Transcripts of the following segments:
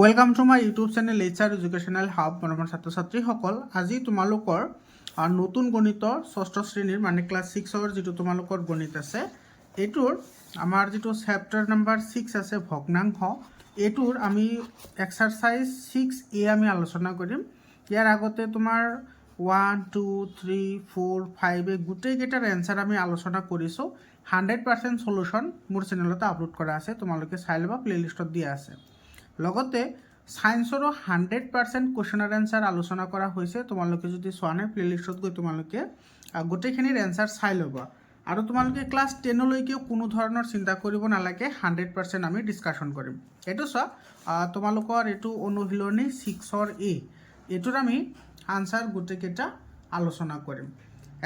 Welcome to my YouTube channel HR educational hub মৰমৰ ছাত্ৰ ছাত্ৰীসকল। আজি তোমালোকৰ নতুন গণিতৰ ষষ্ঠ শ্ৰেণীৰ মানে ক্লাছ 6ৰ যিটো তোমালোকৰ গণিত আছে এইটোৰ আমাৰ যিটো চেপ্টাৰ নাম্বাৰ 6 আছে ভগ্নাংশ, এইটোৰ আমি এক্সাৰচাইজ 6A আমি আলোচনা কৰিম। ইয়াৰ আগতে তোমাৰ 1, 2, 3, 4, 5 এই গোটেইকেইটাৰ এনচাৰ আমি আলোচনা কৰিছোঁ। 100% সলিউশ্যন মোৰ চেনেলতে আপলোড কৰা আছে, তোমালোকে চাই ল'বা, প্লেলিষ্টত দিয়া আছে। লগতে সায়েন্সৰো 100% কুৱেশ্যনৰ এনচাৰ আলোচনা কৰা হৈছে। তোমালোকে যদি চোৱা নাই প্লেলিষ্টত গৈ তোমালোকে গোটেইখিনিৰ এনচাৰ চাই ল'বা। আৰু তোমালোকে ক্লাছ 10লৈকেও কোনো ধৰণৰ চিন্তা কৰিব নালাগে, 100% আমি ডিছকাশ্যন কৰিম। এইটো চোৱা, তোমালোকৰ এইটো অনুশীলনী 6ৰ A, এইটোৰ আমি আনচাৰ গোটেইকেইটা আলোচনা কৰিম।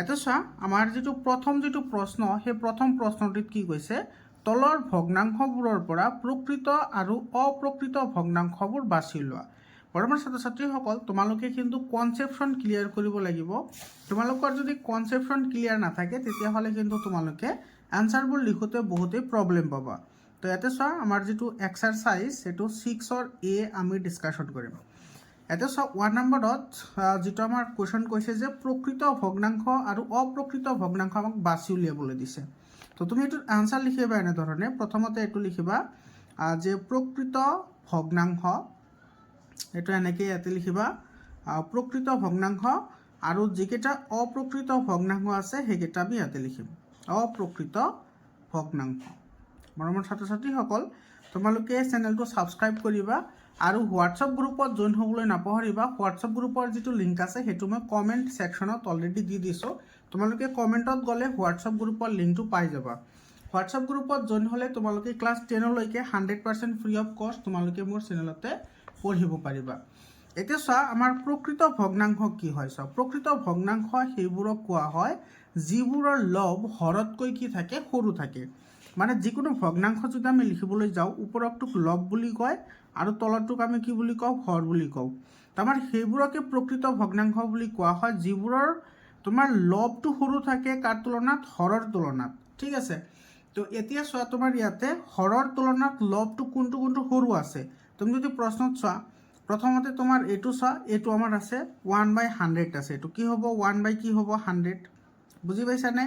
এইটো চোৱা, আমাৰ যিটো প্ৰথম প্ৰশ্ন, সেই প্ৰথম প্ৰশ্নটিত কি কৈছে, তলৰ ভগ্নাংশবোৰৰ পৰা প্ৰকৃত আৰু অপ্ৰকৃত ভগ্নাংশবোৰ বাছি লোৱা। বৰ্তমান ছাত্ৰ ছাত্ৰীসকল, তোমালোকে কিন্তু কনচেপশ্যন ক্লিয়াৰ কৰিব লাগিব। তোমালোকৰ যদি কনচেপশ্যন ক্লিয়াৰ নাথাকে তেতিয়াহ'লে কিন্তু তোমালোকে এনচাৰবোৰ লিখোঁতে বহুতেই প্ৰব্লেম পাবা। তো ইয়াতে চোৱা, আমাৰ যিটো এক্সাৰচাইজ সেইটো 6ৰ A আমি ডিছকাশ্যন কৰিম। ইয়াতে চোৱা, 1 নম্বৰত যিটো আমাৰ কুৱেশ্যন কৈছে যে প্ৰকৃত ভগ্নাংশ আৰু অপ্ৰকৃত ভগ্নাংশ আমাক বাছি উলিয়াবলৈ দিছে। তো তুমি এইটোৰ আনচাৰ লিখিবা এনেধৰণে। প্ৰথমতে এইটো লিখিবা যে প্ৰকৃত ভগ্নাংশ, এইটো এনেকৈ ইয়াতে লিখিবা প্ৰকৃত ভগ্নাংশ, আৰু যিকেইটা অপ্ৰকৃত ভগ্নাংশ আছে সেইকেইটা আমি ইয়াতে লিখিম অপ্ৰকৃত ভগ্নাংশ। মৰমৰ ছাত্ৰ ছাত্ৰীসকল, তোমালোকে চেনেলটো ছাবস্ক্ৰাইব কৰিবা আৰু হোৱাটছআপ গ্ৰুপত জইন হ'বলৈ নাপাহৰিবা। হোৱাটছআপ গ্ৰুপৰ যিটো লিংক আছে সেইটো মই কমেণ্ট ছেকশ্যনত অলৰেডি দি দিছোঁ। তোমালোকে কমেণ্টত গ'লে হোৱাটছআপ গ্ৰুপৰ লিংকটো পাই যাবা। হোৱাটছআপ গ্ৰুপত জইন হ'লে তোমালোকে ক্লাছ 10লৈকে 100% ফ্ৰী অফ কষ্ট তোমালোকে মোৰ চেনেলতে পঢ়িব পাৰিবা। এতিয়া চোৱা, আমাৰ প্ৰকৃত ভগ্নাংশ কি হয়। চোৱা, প্ৰকৃত ভগ্নাংশ সেইবোৰক কোৱা হয় যিবোৰৰ লব হৰতকৈ কি থাকে, সৰু থাকে। মানে যিকোনো ভগ্নাংশ যদি আমি লিখিবলৈ যাওঁ, ওপৰতটোক লব বুলি কয় আৰু তলতটোক আমি কি বুলি কওঁ, হৰ বুলি কওঁ। তাৰমানে সেইবোৰকে প্ৰকৃত ভগ্নাংশ বুলি কোৱা হয় যিবোৰৰ তোমাৰ লবটো সৰু থাকে কাৰ তুলনাত, হৰৰ তুলনাত। ঠিক আছে। তো এতিয়া চোৱা, তোমাৰ ইয়াতে হৰৰ তুলনাত লবটো কোনটো সৰু আছে। তুমি যদি প্ৰশ্নত চোৱা, প্ৰথমতে তোমাৰ এইটো চোৱা, এইটো আমাৰ আছে 1/100 আছে। এইটো কি হ'ব, 1 কি হ'ব, 100। বুজি পাইছানে?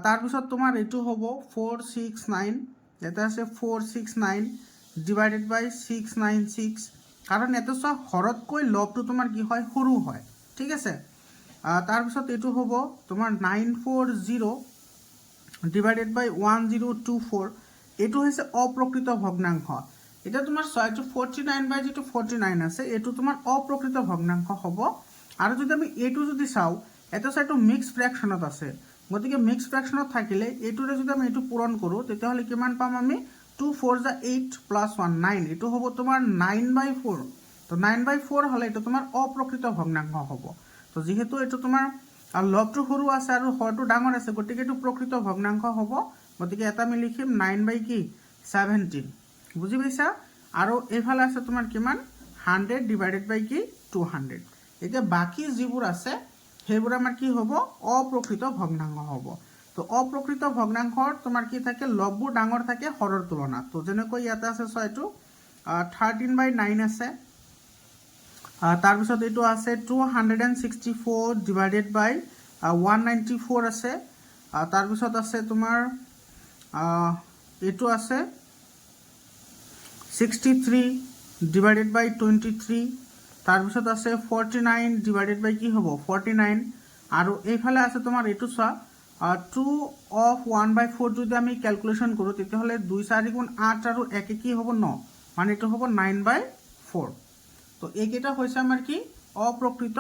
তাৰপিছত তোমাৰ এইটো হ'ব 469, ইয়াতে আছে 469 ডিভাইডেড বাই 696, কাৰণ ইয়াতে চোৱা হৰতকৈ লবটো তোমাৰ কি হয়, সৰু হয়। ঠিক আছে। তাৰপিছত এইটো হ'ব তোমাৰ 940 ডিভাইডেড বাই 1024, এইটো হৈছে অপ্ৰকৃত ভগ্নাংশ। এতিয়া তোমাৰ চোৱা, এইটো 49 বাই যিটো 49 আছে এইটো তোমাৰ অপ্ৰকৃত ভগ্নাংশ হ'ব। আৰু যদি আমি এইটো যদি চাওঁ, এটা চাইটো মিক্স ফ্ৰেকশ্যনত আছে, গতিকে মিক্স ফ্ৰেকশ্যনত থাকিলে এইটোৰে যদি আমি এইটো পূৰণ কৰোঁ তেতিয়াহ'লে কিমান পাম আমি, 2 4 = 8 + 1 9, এইটো হ'ব তোমাৰ 9/4। তো 9/4 হ'লে এইটো তোমাৰ অপ্ৰকৃত ভগ্নাংশ হ'ব। তো যিহেতু এইটো তোমাৰ লবটো সৰু আছে আৰু হৰটো ডাঙৰ আছে, গতিকে এইটো প্ৰকৃত ভগ্নাংশ হ'ব। গতিকে এটা আমি লিখিম 9/17। বুজি পাইছা? আৰু এইফালে আছে তোমাৰ কিমান, 100 ডিভাইডেড বাই 200। এতিয়া বাকী যিবোৰ আছে সেইবোৰ আমাৰ কি হ'ব, অপ্ৰকৃত ভগ্নাংশ হ'ব। তো অপ্ৰকৃত ভগ্নাংশৰ তোমাৰ কি থাকে, লববোৰ ডাঙৰ থাকে হৰৰ তুলনাত। তো যেনেকৈ ইয়াতে আছে চোৱা, এইটো 13/9 আছে। তাৰপিছত এইটো আছে 264 ডিভাইডেড বাই 194 আছে। তাৰপিছত আছে তোমাৰ এইটো আছে 63 ডিভাইডেড বাই 23। তাৰপিছত আছে 49 ডিভাইডেড বাই কি হ'ব, 49। আৰু এইফালে আছে তোমাৰ এইটো চোৱা, 2/1/4 যদি আমি কেলকুলেশ্যন কৰোঁ তেতিয়াহ'লে 2 4 × 8 আৰু 1 কি হ'ব, 9, মানে এইটো হ'ব 9/4। তো এইকেইটা হৈছে আমাৰ কি, অপ্ৰকৃত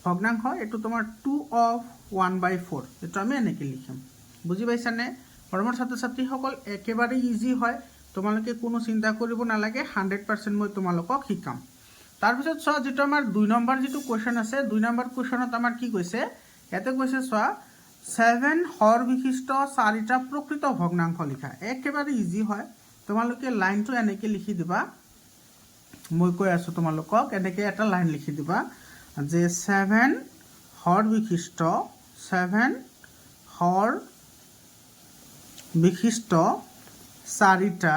ভগ্নাংশ। এইটো তোমাৰ 2/1/4, এইটো আমি এনেকৈ লিখিম। বুজি পাইছানে? মৰমৰ ছাত্ৰ ছাত্ৰীসকল, একেবাৰে ইজি হয়, তোমালোকে কোনো চিন্তা কৰিব নালাগে, 100% মই তোমালোকক শিকাম। তাৰপিছত চোৱা, যিটো আমাৰ 2 নম্বৰ যিটো কুৱেশ্যন আছে, 2 নম্বৰ কুৱেশ্যনত আমাৰ কি কৈছে, ইয়াতে কৈছে চোৱা, 7 হৰ বিশিষ্ট 4টা প্ৰকৃত ভগ্নাংশ লিখা। একেবাৰে ইজি হয়, তোমালোকে লাইনটো এনেকৈ লিখি দিবা। মই কৈ আছোঁ তোমালোকক, এনেকৈ এটা লাইন লিখি দিবা যে 7 হৰ বিশিষ্ট 4টা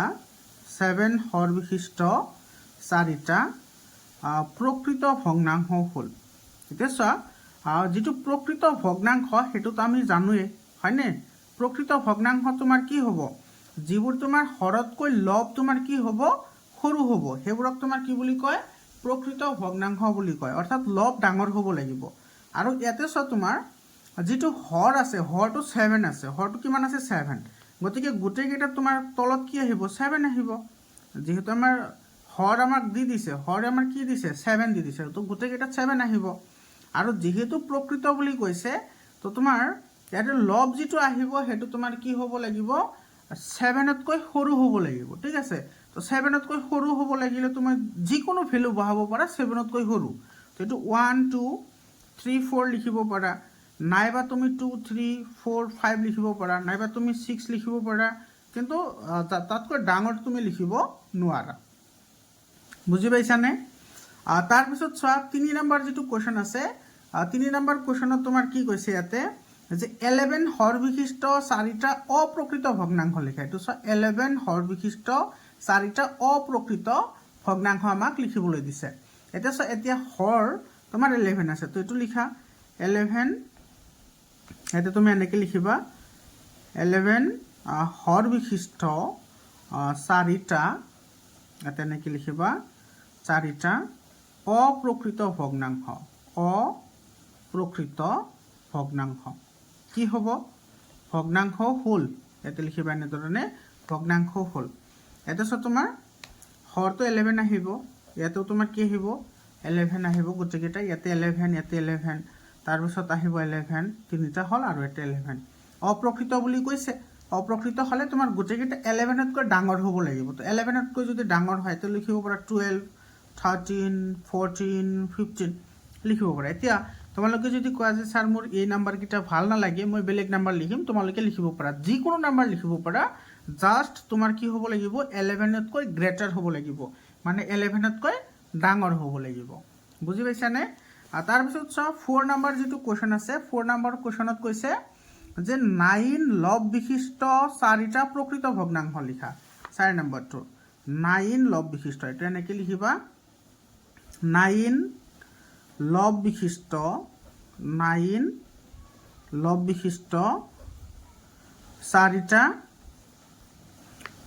4টা প্ৰকৃত ভগ্নাংশ হ'ল। এতিয়া চোৱা যিটো প্ৰকৃত ভগ্নাংশ সেইটোতো আমি জানোৱেই হয়নে। প্ৰকৃত ভগ্নাংশ তোমাৰ কি হ'ব, যিবোৰ তোমাৰ হৰতকৈ লব তোমাৰ কি হ'ব, সৰু হ'ব, সেইবোৰক তোমাৰ কি বুলি কয়, প্ৰকৃত ভগ্নাংশ বুলি কয়। অৰ্থাৎ লব ডাঙৰ হ'ব লাগিব। আৰু ইয়াতে চোৱা তোমাৰ যিটো হৰ আছে, হৰটো 7 আছে, হৰটো কিমান আছে 7, গতিকে গোটেইকেইটাত তোমাৰ তলত কি আহিব, 7 আহিব। যিহেতু আমাৰ হৰ আমাক দি দিছে, হৰ আমাৰ কি দিছে 7 দি দিছে, তো গোটেইকেইটাত 7 আহিব। আৰু যিহেতু প্ৰকৃত বুলি কৈছে, তো তোমাৰ ইয়াতে লব যিটো আহিব সেইটো তোমাৰ কি হ'ব লাগিব, 7তকৈ সৰু হ'ব লাগিব। ঠিক আছে, তো 7তকৈ সৰু হ'ব লাগিলে তুমি যিকোনো ভেলু বহাব পাৰা 7তকৈ সৰু। তো এইটো 1 2 3 4 লিখিব পাৰা, নাইবা তুমি 2 3 4 5 লিখিব পাৰা, নাইবা তুমি 6 লিখিব পাৰা, কিন্তু তাতকৈ ডাঙৰ তুমি লিখিব নোৱাৰা। বুজি পাইছানে? তাৰপিছত চোৱা 3 নম্বৰ যিটো কুৱেশ্যন আছে, 3 নম্বৰ কুৱেশ্যনত তোমাৰ কি কৈছে ইয়াতে যে 11 হৰ বিশিষ্ট 4টা অপ্ৰকৃত ভগ্নাংশ লিখা। এইটো চোৱা 11 হৰ বিশিষ্ট 4টা অপ্ৰকৃত ভগ্নাংশ আমাক লিখিবলৈ দিছে। এতিয়া চোৱা এতিয়া হৰ তোমাৰ 11 আছে, তো এইটো লিখা 11, এতিয়া তুমি এনেকৈ লিখিবা 11 হৰ বিশিষ্ট 4টা, ইয়াতে এনেকৈ লিখিবা 4টা অপ্ৰকৃত ভগ্নাংশ, অপ্ৰকৃত ভগ্নাংশ কি হ'ব, ভগ্নাংশ হ'ল। ইয়াতে লিখিবা এনেধৰণে ভগ্নাংশ হ'ল। ইয়াতে চোৱা তোমাৰ হৰটো 11 আহিব, ইয়াতেও তোমাৰ কি আহিব 11 আহিব, গোটেইকেইটা ইয়াতে 11 ইয়াতে 11, তাৰপিছত আহিব 11, তিনিটা হ'ল আৰু ইয়াতে 11। অপ্ৰকৃত বুলি কৈছে, অপ্ৰকৃত হ'লে তোমাৰ গোটেইকেইটা 11তকৈ ডাঙৰ হ'ব লাগিব। তো 11তকৈ যদি ডাঙৰ হয় তো লিখিব পাৰা 12 13 14 15 লিখিব পাৰা। এতিয়া তোমালোকে যদি কোৱা যে ছাৰ মোৰ এই নাম্বাৰকেইটা ভাল নালাগে, মই বেলেগ নাম্বাৰ লিখিম, তোমালোকে লিখিব পাৰা, যিকোনো নাম্বাৰ লিখিব পাৰা, জাষ্ট তোমাৰ কি হ'ব লাগিব 11তকৈ গ্ৰেটাৰ হ'ব লাগিব, মানে 11তকৈ ডাঙৰ হ'ব লাগিব। বুজি পাইছানে? তাৰপিছত চোৱা 4 নম্বৰ যিটো কুৱেশ্যন আছে, 4 নম্বৰ কুৱেশ্যনত কৈছে যে 9 লব বিশিষ্ট 4টা প্ৰকৃত ভগ্নাংশ লিখা। 4 নম্বৰটো 9 লব বিশিষ্ট, এইটো এনেকৈ লিখিবা 9 লব বিশিষ্ট 4টা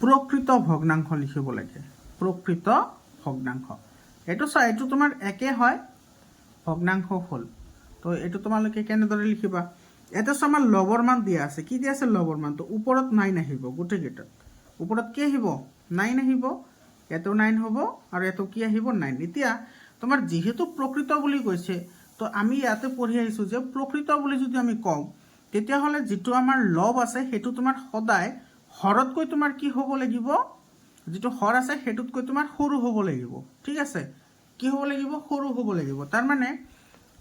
প্ৰকৃত ভগ্নাংশ লিখিব লাগে। প্ৰকৃত ভগ্নাংশ এইটো চোৱা, এইটো তোমাৰ একে হয়, ভগ্নাংশ হ'ল। তো এইটো তোমালোকে কেনেদৰে লিখিবা, এটা চোৱা আমাৰ লবৰ মান দিয়া আছে, কি দিয়া আছে লবৰ মান, তো ওপৰত 9 আহিব, গোটেইকেইটাত ওপৰত কি আহিব 9 আহিব, ইয়াতেও 9 হ'ব আৰু ইয়াতেও কি আহিব 9। এতিয়া তোমাৰ যিহেতু প্ৰকৃত বুলি কৈছে, তো আমি ইয়াতে পঢ়ি আহিছোঁ যে প্ৰকৃত বুলি যদি আমি কওঁ, তেতিয়াহ'লে যিটো আমাৰ লব আছে সেইটো তোমাৰ সদায় হৰতকৈ তোমাৰ কি হ'ব লাগিব, যিটো হৰ আছে সেইটোতকৈ তোমাৰ সৰু হ'ব লাগিব। ঠিক আছে, কি হ'ব লাগিব, সৰু হ'ব লাগিব। তাৰমানে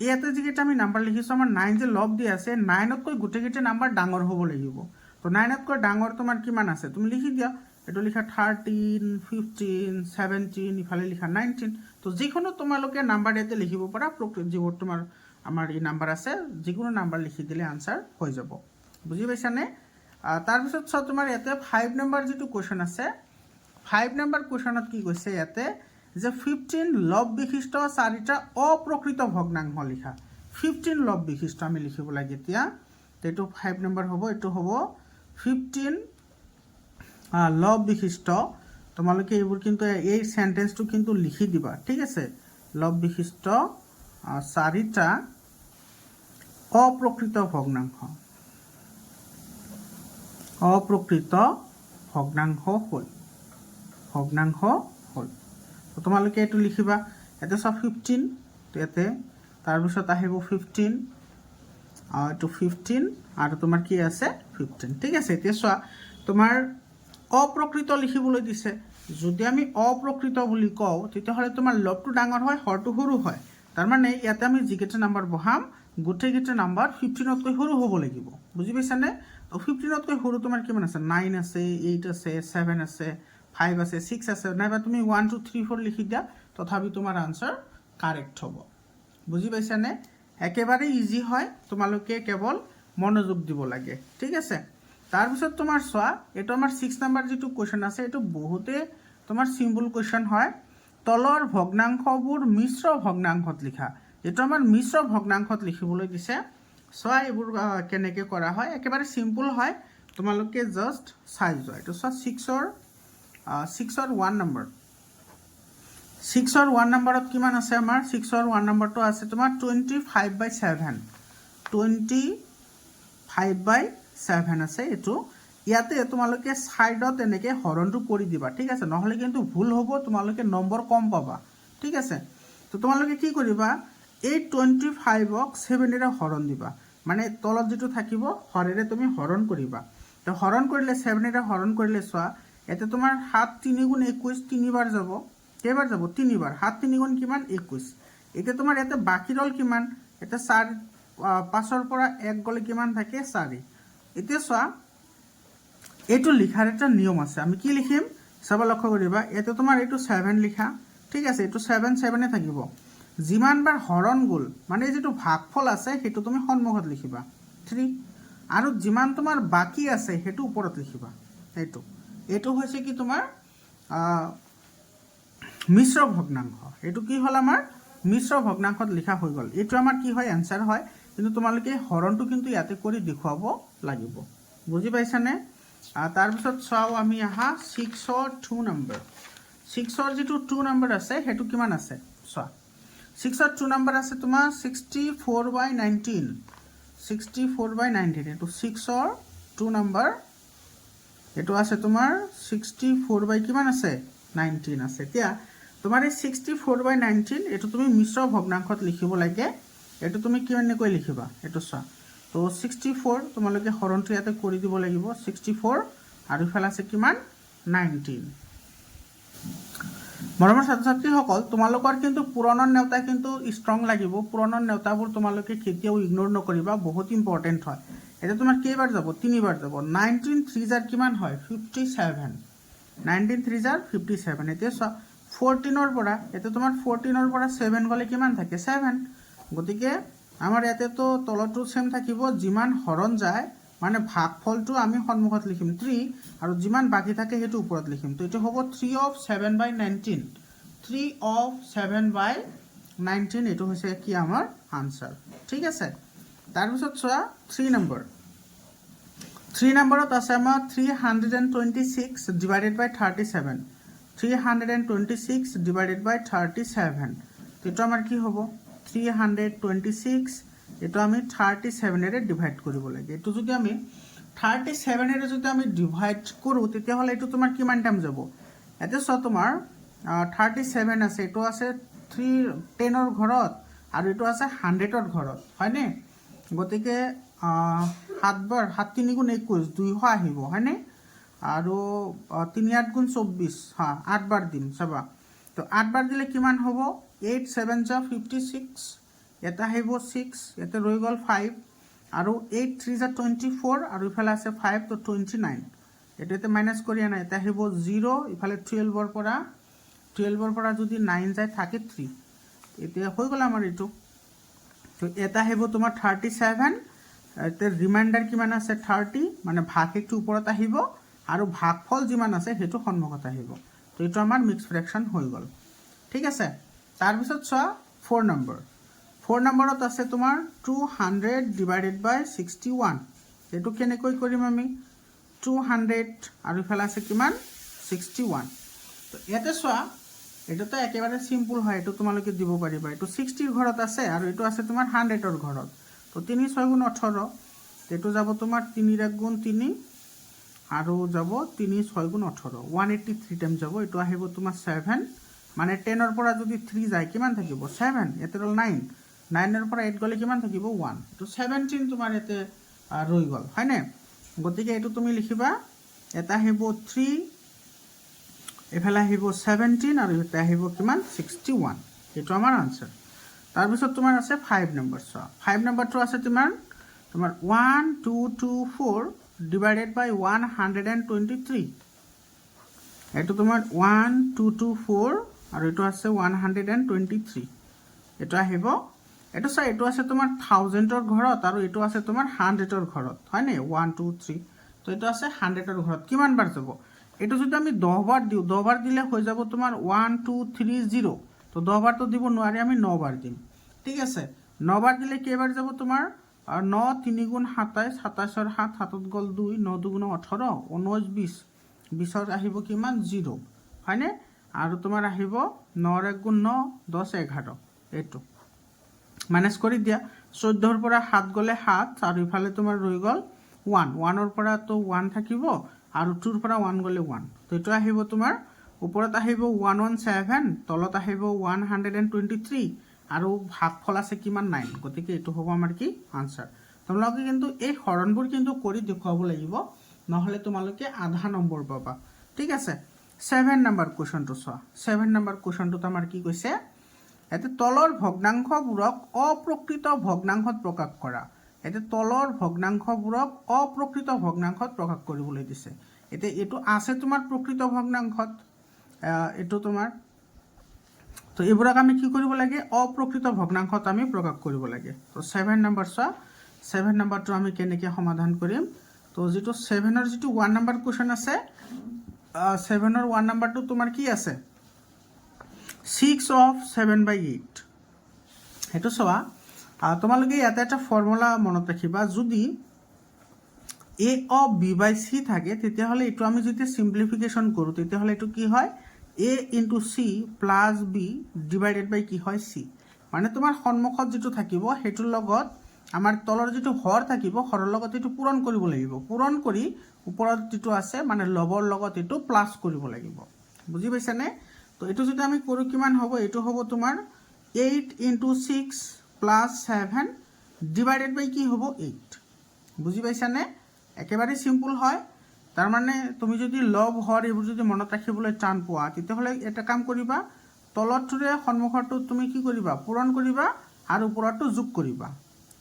ইয়াতে যিকেইটা আমি নাম্বাৰ লিখিছোঁ, আমাৰ 9 যে লব দিয়া আছে, 9তকৈ গোটেইকেইটা নাম্বাৰ ডাঙৰ হ'ব লাগিব। তো 9তকৈ ডাঙৰ তোমাৰ কিমান আছে তুমি লিখি দিয়া, এইটো লিখা 13 15 17, ইফালে লিখা 19। তো যিকোনো তোমালোকে নাম্বাৰ ইয়াতে লিখিব পাৰা, যিবোৰ তোমাৰ আমাৰ এই নাম্বাৰ আছে, যিকোনো নাম্বাৰ লিখি দিলে আনচাৰ হৈ যাব। বুজি পাইছানে? তাৰপিছত চোৱা তোমাৰ ইয়াতে 5 নম্বৰ যিটো কুৱেশ্যন আছে, 5 নম্বৰ কুৱেশ্যনত কি কৈছে ইয়াতে যে 15 লব বিশিষ্ট 4টা অপ্ৰকৃত ভগ্নাংশ লিখা। 15 লব বিশিষ্ট আমি লিখিব লাগে। এতিয়া এইটো 5 নম্বৰ হ'ব, এইটো হ'ব 15 লব বিশিষ্ট। তোমালোকে এইবোৰ কিন্তু এই সেন্টেন্সটো কিন্তু লিখি দিবা, ঠিক আছে। লব বিশিষ্ট 4টা অপ্ৰকৃত ভগ্নাংশ, অপ্ৰকৃত ভগ্নাংশ হ'ল, ভগ্নাংশ হ'ল। তোমালোকে এইটো লিখিবা, ইয়াতে চোৱা 15, ইয়াতে তাৰপিছত আহিব 15, এইটো 15 আৰু তোমাৰ কি আছে 15। ঠিক আছে, এতিয়া চোৱা তোমাৰ অপ্ৰকৃত লিখিবলৈ দিছে। যদি আমি অপ্ৰকৃত বুলি কওঁ, তেতিয়াহ'লে তোমাৰ লবটো ডাঙৰ হয়, হৰটো সৰু হয়। তাৰমানে ইয়াতে আমি যিকেইটা নাম্বাৰ বহাম, গোটেইকেইটা নাম্বাৰ 15তকৈ সৰু হ'ব লাগিব। বুজি পাইছানে? তো 15তকৈ সৰু তোমাৰ কিমান আছে, 9 আছে, 8 আছে, 7 আছে, 5 আছে, 6 আছে, নাইবা তুমি 1 2 3 4 লিখি দিয়া, তথাপি তোমাৰ আনচাৰ কাৰেক্ট হ'ব। বুজি পাইছানে? একেবাৰে ইজি হয়, তোমালোকে কেৱল মনোযোগ দিব লাগে। ঠিক আছে, তাৰপিছত তোমাৰ চোৱা, এইটো আমাৰ 6 নম্বৰ যিটো কুৱেশ্যন আছে, এইটো বহুতে তোমাৰ চিম্পল কুৱেশ্যন হয়। তলৰ ভগ্নাংশবোৰ মিশ্ৰ ভগ্নাংশত লিখা। এইটো আমাৰ মিশ্ৰ ভগ্নাংশত লিখিবলৈ দিছে। চোৱা এইবোৰ কেনেকৈ কৰা হয়, একেবাৰে চিম্পুল হয়, তোমালোকে জাষ্ট চাই যোৱা। এইটো চোৱা ছিক্সৰ 1 নম্বৰ। 6ৰ 1 নম্বৰত কিমান আছে আমাৰ? 6ৰ 1 নম্বৰটো আছে তোমাৰ 25/7। 25/7 আছে এইটো। ইয়াতে তোমালোকে ছাইডত এনেকৈ হৰণটো কৰি দিবা, ঠিক আছে? নহ'লে কিন্তু ভুল হ'ব, তোমালোকে নম্বৰ কম পাবা, ঠিক আছে? তো তোমালোকে কি কৰিবা, এই 25ক 7ৰে হৰণ দিবা, মানে তলত যিটো থাকিব হৰেৰে তুমি হৰণ কৰিবা। তো হৰণ কৰিলে 7ৰে হৰণ কৰিলে চোৱা ইয়াতে তোমাৰ 7 3 গুণ 21 তিনিবাৰ যাব। কেইবাৰ যাব? তিনিবাৰ। 7 3 গুণ কিমান? 21। এতিয়া তোমাৰ ইয়াতে বাকী ৰ'ল কিমান? ইয়াতে 5ৰ পৰা 1 গ'লে কিমান থাকে? 4। এতিয়া চোৱা এইটো লিখাৰ এটা নিয়ম আছে। আমি কি লিখিম চাব, লক্ষ্য কৰিবা। ইয়াতে তোমাৰ এইটো 7 লিখা, ঠিক আছে? এইটো 7 থাকিব। যিমানবাৰ হৰণ গ'ল মানে যিটো ভাগফল আছে সেইটো তুমি সন্মুখত লিখিবা 3, আৰু যিমান তোমাৰ বাকী আছে সেইটো ওপৰত লিখিবা। এইটো হৈছে কি তোমাৰ মিশ্ৰ ভগ্নাংশ। এইটো কি হ'ল আমাৰ মিশ্ৰ ভগ্নাংশত লিখা হৈ গ'ল। এইটো আমাৰ কি হয়? এনচাৰ হয়। কিন্তু তোমালোকে হৰণটো কিন্তু ইয়াতে কৰি দেখুৱাব লাগিব। বুজি পাইছানে? তাৰপিছত চাওঁ আমি আহা 6ৰ 2 নম্বৰ। 6ৰ যিটো 2 নম্বৰ আছে সেইটো কিমান আছে চোৱা। 6ৰ 2 নম্বৰ আছে তোমাৰ 64/19। 64/19 এইটো 6ৰ 2 নম্বৰ। এইটো আছে তোমাৰ 64 কিমান আছে? 19 আছে। এতিয়া তোমাৰ এই 64/19 এইটো তুমি মিশ্ৰ ভগ্নাংশত লিখিব লাগে। এইটো তুমি কেনেকৈ লিখিবা এইটো চোৱা। তো 64 তোমালোকে হৰণটো ইয়াতে কৰি দিব লাগিব 64, আৰু ইফালে আছে কিমান? 19। মৰমৰ ছাত্ৰ ছাত্ৰীসকল, তোমালোকৰ কিন্তু পুৰণৰ নেওতা কিন্তু ষ্ট্ৰং লাগিব। পুৰণৰ নেওতাবোৰ তোমালোকে কেতিয়াও ইগন'ৰ নকৰিবা, বহুত ইম্পৰ্টেণ্ট হয়। এতিয়া তোমাৰ কেইবাৰ যাব? তিনিবাৰ যাব। 19 3 কিমান হয়? 57। 19 3 57। এতিয়া চোৱা 14ৰ পৰা, এতিয়া তোমাৰ 14ৰ পৰা 7 গ'লে কিমান থাকে? 7। গতিকে আমাৰ ইয়াতেতো তলতো চেম থাকিব, যিমান হৰণ যায় মানে ভাগফলটো আমি সন্মুখত লিখিম 3, আৰু যিমান বাকী থাকে সেইটো ওপৰত লিখিম। তো এইটো হ'ব 3/7/19। 3/7/19 এইটো হৈছে কি আমাৰ আনচাৰ, ঠিক আছে? তাৰপিছত চোৱা 3 নম্বৰ। 3 নম্বৰত আছে আমাৰ 326/37। 326/37। এইটো আমাৰ কি হ'ব? 326 এইটো আমি 37ৰে ডিভাইড কৰিব লাগে। এইটো যদি আমি 37ৰে যদি আমি ডিভাইড কৰোঁ তেতিয়াহ'লে এইটো তোমাৰ কিমান টাইম যাব? ইয়াতে চোৱা তোমাৰ 37 আছে, এইটো আছে 10ৰ ঘৰত, আৰু এইটো আছে 100ৰ ঘৰত, হয়নে? গতিকে 7বাৰ 7 3 গুণ 21 200 আহিব, হয়নে? আৰু 3 8 গুণ 24, 8বাৰ দিম চাবা। তো 8বাৰ দিলে কিমান হ'ব? 8 7 56, ইয়াতে আহিব 6, ইয়াতে ৰৈ গ'ল 5, আৰু 8 3 24, আৰু ইফালে আছে 5, তো 29। এইটো ইয়াতে মাইনাছ কৰি আনা, ইয়াতে আহিব 0, ইফালে 12ৰ পৰা যদি 9 যায় থাকে 3। এতিয়া হৈ গ'ল আমাৰ এইটো। তো এটা আহিব তোমাৰ 37, এতিয়া ৰিমাইণ্ডাৰ কিমান আছে? 30, মানে ভাগশেষটো ওপৰত আহিব আৰু ভাগফল যিমান আছে সেইটো সন্মুখত আহিব। তো এইটো আমাৰ মিক্স ফ্ৰেকশ্যন হৈ গ'ল, ঠিক আছে? তাৰপিছত চোৱা 4 নম্বৰ। 4 নম্বৰত আছে তোমাৰ 200/61। এইটো কেনেকৈ কৰিম আমি? 200 আৰু ইফালে আছে কিমান? 61। তো ইয়াতে চোৱা এইটোতো একেবাৰে চিম্পুল হয়, এইটো তোমালোকে দিব পাৰিবা। এইটো 60ৰ ঘৰত আছে আৰু এইটো আছে তোমাৰ 100ৰ ঘৰত। তো 3 6 গুণ 18, এইটো যাব তোমাৰ 3 1 গুণ 3, আৰু যাব 3 6 গুণ 18, 183 টাইম যাব। এইটো আহিব তোমাৰ 7, মানে 10ৰ পৰা যদি 3 যায় কিমান থাকিব? 7। ইয়াতে ৰ'ল 9, 9ৰ পৰা 8 গ'লে কিমান থাকিব? 1। তো 17 তোমাৰ ইয়াতে ৰৈ গ'ল, হয়নে? গতিকে এইটো তুমি লিখিবা, এটা আহিব 3, এফালে আহিব 17, আৰু ইয়াতে আহিব কিমান? 61। এইটো আমাৰ আনচাৰ। তাৰপিছত তোমাৰ আছে 5 নম্বৰ। চোৱা 5 নম্বৰটো আছে তোমাৰ 1224/123। এইটো তোমাৰ 1224, আৰু এইটো আছে 123। এইটো আহিব, এইটো চোৱা এইটো আছে তোমাৰ 1000ৰ ঘৰত, আৰু এইটো আছে তোমাৰ 100ৰ ঘৰত, হয়নে? 1 2 3। তো এইটো আছে 100ৰ ঘৰত। কিমান বাৰ যাব? এইটো যদি আমি 10 বাৰ দিওঁ 10 বাৰ দিলে হৈ যাব তোমাৰ 1 2 3 0 তো 10 বাৰ তো দিব নোৱাৰি আমি 9 বাৰ দিম ঠিক আছে 9 বাৰ দিলে কেইবাৰ যাব তোমাৰ 9 3 গুণ 27 27 ৰ 7 7 গল 2 9 2 গুণ 18 19 20 20 আহিব কিমান 0 হয়নে আৰু তোমাৰ আহিব 9 ৰ 1 গুণ 9 10 11 এইটো মাইনাস কৰি দিয়া 14 ৰ পৰা 7 গলে 7 আৰু ইফালে তোমাৰ ৰৈ গল 1 1 ৰ পৰা তো 1 থাকিব আৰু 2 ৰ পৰা 1 গলে 1 তো এটো আহিব তোমাৰ ওপৰত আহিব 117 তলত আহিব 123 আৰু ভাগফল আছে কিমান 9 গতিকে এটো হ'ব আমাৰ কি আনসাৰ তোমালোকে কিন্তু এই হৰণবোৰ কিন্তু কৰি দেখুৱাব লাগিব নহলে তোমালোকে আধা নম্বৰ পাবা ঠিক আছে 7 নম্বৰ কোৱেশ্চনটো চোৱা 7 নম্বৰ কোৱেশ্চনটোত আমাৰ কি কৈছে এতে তলৰ ভগ্নাংশবোৰক অপ্ৰকৃত ভগ্নাংশত প্ৰকাশ কৰা এতে তলৰ ভগ্নাংশবোৰক অপ্ৰকৃত ভগ্নাংশত প্ৰকাশ কৰিবলৈ দিছে এতে এটো আছে তোমাৰ প্ৰকৃত ভগ্নাংশত এটো তোমাৰ তো এইবোৰক আমি কি কৰিব লাগে অপ্ৰকৃত ভগ্নাংশত আমি প্ৰকাশ কৰিব লাগে তো 7 নম্বৰ চোৱা 7 নম্বৰটো আমি কেনেকৈ সমাধান কৰিম তো যেটো 7 ৰ যেটো 1 নম্বৰ কোৱেশ্চন আছে 7 ৰ 1 নম্বৰটো তোমাৰ কি আছে 6 of 7/8 হেতু চোৱা তোমালোকে ইয়াতে এটা ফৰ্মুলা মনত ৰাখিবা যদি a of b by c থাকে তেতিয়াহলে এটো আমি যদি সিম্পলিফিকেশন কৰো তেতিয়াহলে এটো কি হয় a into c plus b divided by কি হয় c মানে তোমাৰ সন্মুখত যেটো থাকিব হেতুৰ লগত আমাৰ তলৰ যেটো হৰ থাকিব হৰৰ লগত এটো পূৰণ কৰিব লাগিব পূৰণ কৰি ওপৰত যেটো আছে মানে লবৰ লগত এটো প্লাস কৰিব লাগিব বুজি পাইছা নে তো এটো যদি আমি কৰো কিমান হ'ব এটো হ'ব তোমাৰ 8 into 6 plus 7 divided by কি হ'ব 8 বুজি পাইছা নে একেবাৰে সিম্পল হয় তাৰ মানে তুমি যদি লব হৰ এবোৰ যদি মনত ৰাখিবলৈ টান পোৱা তেতিয়াহলে এটা কাম কৰিবা তলতৰে সন্মুখৰটো তুমি কি কৰিবা পূৰণ কৰিবা আৰু ওপৰটো যোগ কৰিবা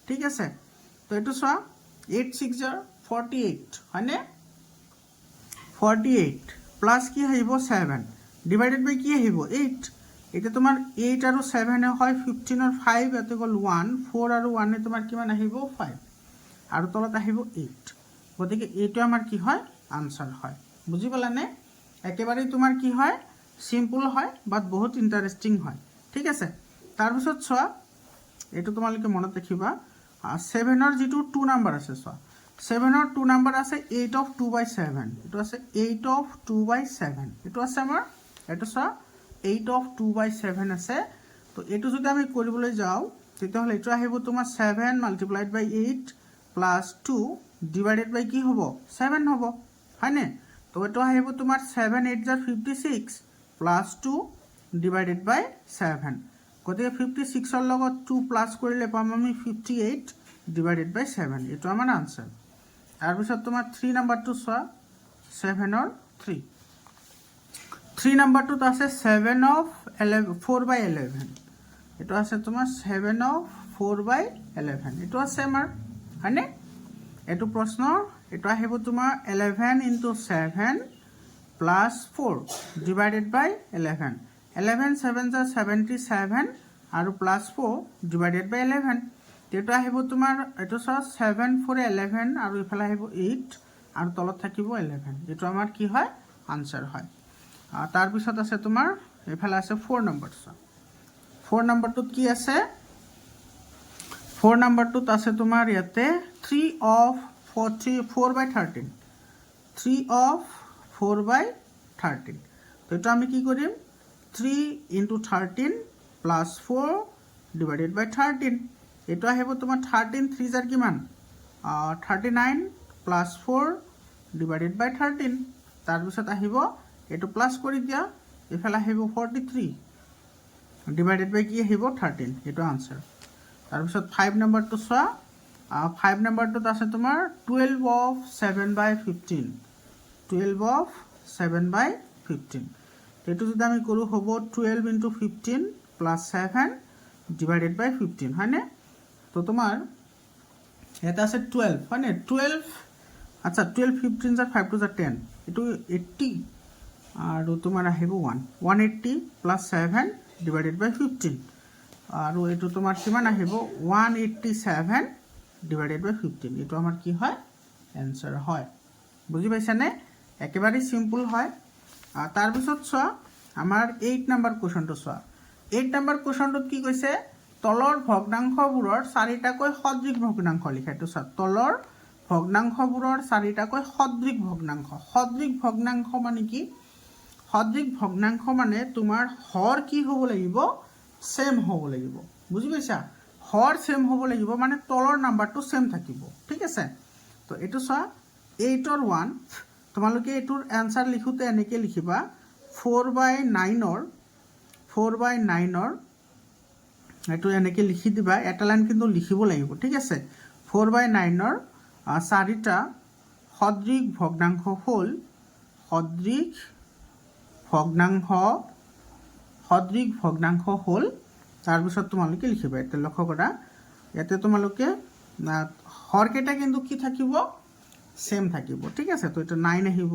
ঠিক আছে তো এটো চোৱা 8 6 ৰ 48 হয়নে 48 প্লাস কি আহিব 7 ডিভাইডেড বাই কি আহিব 8 এটা তোমাৰ 8 আৰু 7 এ হয় 15 ৰ 5 এতে গল 1 4 আৰু 1 এ তোমাৰ কিমান আহিব 5 আৰু তলত আহিব 8 গতিকে এইটো আমাৰ কি হয় আনসাৰ হয় বুজি পালানে একেবাৰে তোমাৰ কি হয় সিম্পল হয় বাট বহুত ইন্টাৰেস্টিং হয় ঠিক আছে তাৰ পিছত চোৱা এটো তোমালোকে মনত ৰাখিবা 7 ৰ যেটো 2 নম্বৰ আছে চোৱা 7 ৰ 2 নম্বৰ আছে 8 of 2/7 এটো আছে 8 of 2/7 এটো আছে আমাৰ এটো চোৱা 8 of 2/7 আছে তো এটো যদি আমি কৰিবলৈ যাও তেতিয়াহলে এটো আহিব তোমাৰ 7 multiplied by 8 plus 2 divided by কি হ'ব 7 হ'ব হয়নে তো এটো আহিব তোমাৰ 7 8 jar 56 plus 2 divided by 7 গতিকে 56 ৰ লগত 2 প্লাস কৰিলে পাম আমি 58 divided by 7 এটো আমাৰ আনসাৰ তাৰ পিছত তোমাৰ 3 নম্বৰটো চোৱা 7 ৰ 3 নম্বৰটোত আছে 7 of 4/11 এটো আছে তোমাৰ 7 of 4/11 এটো আছে আমাৰ হয়নে এটো প্ৰশ্ন এটো আহিব তোমাৰ 11 into 7 plus 4 divided by 11 11 7 jar 77 আৰু plus 4 divided by 11 এটো আহিব তোমাৰ এটো 7 4 11 আৰু ইফালে আহিব 8 আৰু তলত থাকিব 11 এটো আমাৰ কি হয় আনসাৰ হয় তাৰ পিছত আছে তোমাৰ ইফালে আছে 4 নম্বৰ 4 নম্বৰটোত কি আছে 4 নম্বৰটোত আছে তোমাৰ ইয়াতে 3 of 4/13 3 of 4/13 তো এটা আমি কি কৰিম 3 into 13 plus 4 divided by 13 এটো আহিব তোমাৰ 13 3 jar কিমান 39 plus 4 divided by 13 তাৰ পিছত আহিব এটো প্লাস কৰি দিয়া ইফালে আহিব 43 divided by কি আহিব 13 এটো আনসার তাৰ পিছত 5 নম্বৰটো চোৱা 5 নম্বৰটোত আছে তোমাৰ 12 of 7/15 12 of 7/15 এটো যদি আমি কৰো হ'ব 12 into 15 plus 7 divided by 15 হয়নে তো তোমাৰ এটা আছে 12 হয়নে 12 আচ্ছা 12 15 jar 5 to 10 এটো 80 আৰু তোমাৰ আহিব 1 180 plus 7 divided by 15 আৰু এটো তোমাৰ কিমান আহিব 187 divided by 15 এটো আমাৰ কি হয় आंसर হয় বুজি পাইছানে একেবাৰে সিম্পল হয় তাৰ পিছত চোৱা আমাৰ 8 নম্বৰ কোৱেশ্চনটো চোৱা 8 নম্বৰ কোৱেশ্চনটোত কি কৈছে তলৰ ভগ্নাংশবোৰৰ চাৰিটাকৈ সদৃশ ভগ্নাংশ লিখা এইটো চোৱা তলৰ ভগ্নাংশবোৰৰ চাৰিটাকৈ সদৃশ ভগ্নাংশ মানে কি সদৃশ ভগ্নাংশ মানে তোমাৰ হৰ কি হ'ব লাগিব সেম হ'ব লাগিব বুজি পাইছা হৰ সেম হ'ব লাগিব মানে তলৰ নাম্বাৰটো সেম থাকিব ঠিক আছে তো এইটো চোৱা 8 ৰ 1 তোমালোকে এইটোৰ এনসাৰ লিখোতে এনেকৈ লিখিবা 4/9 ৰ এইটো এনেকৈ লিখি দিবা এটা লাইন কিন্তু লিখিব লাগিব ঠিক আছে 4/9 ৰ চাৰিটা সদৃশ ভগ্নাংশ হ'ল সদৃশ ভগ্নাংশ হ'ল তাৰপিছত তোমালোকে লিখিবা এটা লক্ষ্য কৰা ইয়াতে তোমালোকে হৰকেইটা কিন্তু কি থাকিব সেম থাকিব ঠিক আছে তো এটা 9 আহিব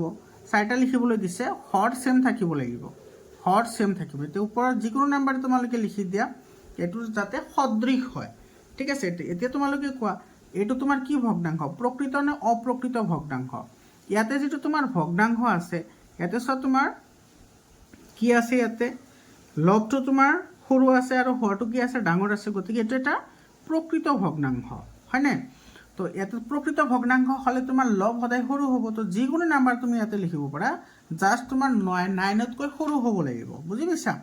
চাৰিটা লিখিবলৈ দিছে হৰ সেম থাকিব লাগিব হৰ সেম থাকিব এতিয়া ওপৰত যিকোনো নাম্বাৰ তোমালোকে লিখি দিয়া এইটো যাতে সদৃশ হয় ঠিক আছে এতিয়া তোমালোকে কোৱা এইটো তোমাৰ কি ভগ্নাংশ প্ৰকৃত নে অপ্ৰকৃত ভগ্নাংশ ইয়াতে যেটো তোমাৰ ভগ্নাংশ আছে ইয়াতে চোৱা তোমাৰ কি আছে ইয়াতে লবটো তোমাৰ সৰু আছে আৰু হৰটো কি আছে ডাঙৰ আছে গতিকে এটা এটা প্ৰকৃত ভগ্নাংশ হয়নে তো ইয়াতে প্ৰকৃত ভগ্নাংশ হলে তোমাৰ লব সদায় সৰু হ'ব তো যিকোনো নাম্বাৰ তুমি ইয়াতে লিখিব পাৰা জাস্ট তোমাৰ 9 তকৈ সৰু হ'ব লাগিব বুজি পাইছা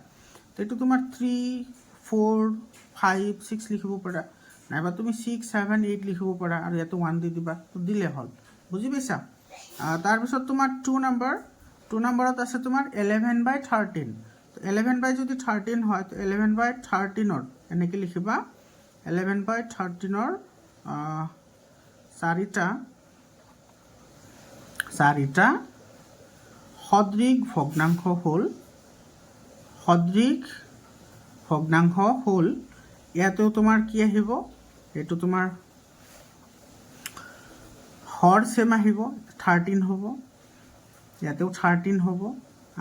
তো এইটো তোমাৰ 3 4 5 6 লিখিব পাৰা নাইবা তুমি 6 7 8 লিখিব পাৰা আৰু ইয়াতে 1 দি দিবা তো দিলে হল বুজি পাইছা তাৰ পিছত তোমাৰ 2 নম্বৰত আছে তোমাৰ 11/13 তো 11 যদি 13 হয় তো 11/13 ৰ এনেকৈ লিখিবা 11/13 ৰ চাৰিটা সদৃশ ভগ্নাংশ হ'ল ইয়াতেও তোমাৰ কি আহিব এইটো তোমাৰ হৰ সেম আহিব 13 হ'ব ইয়াতেও 13 হ'ব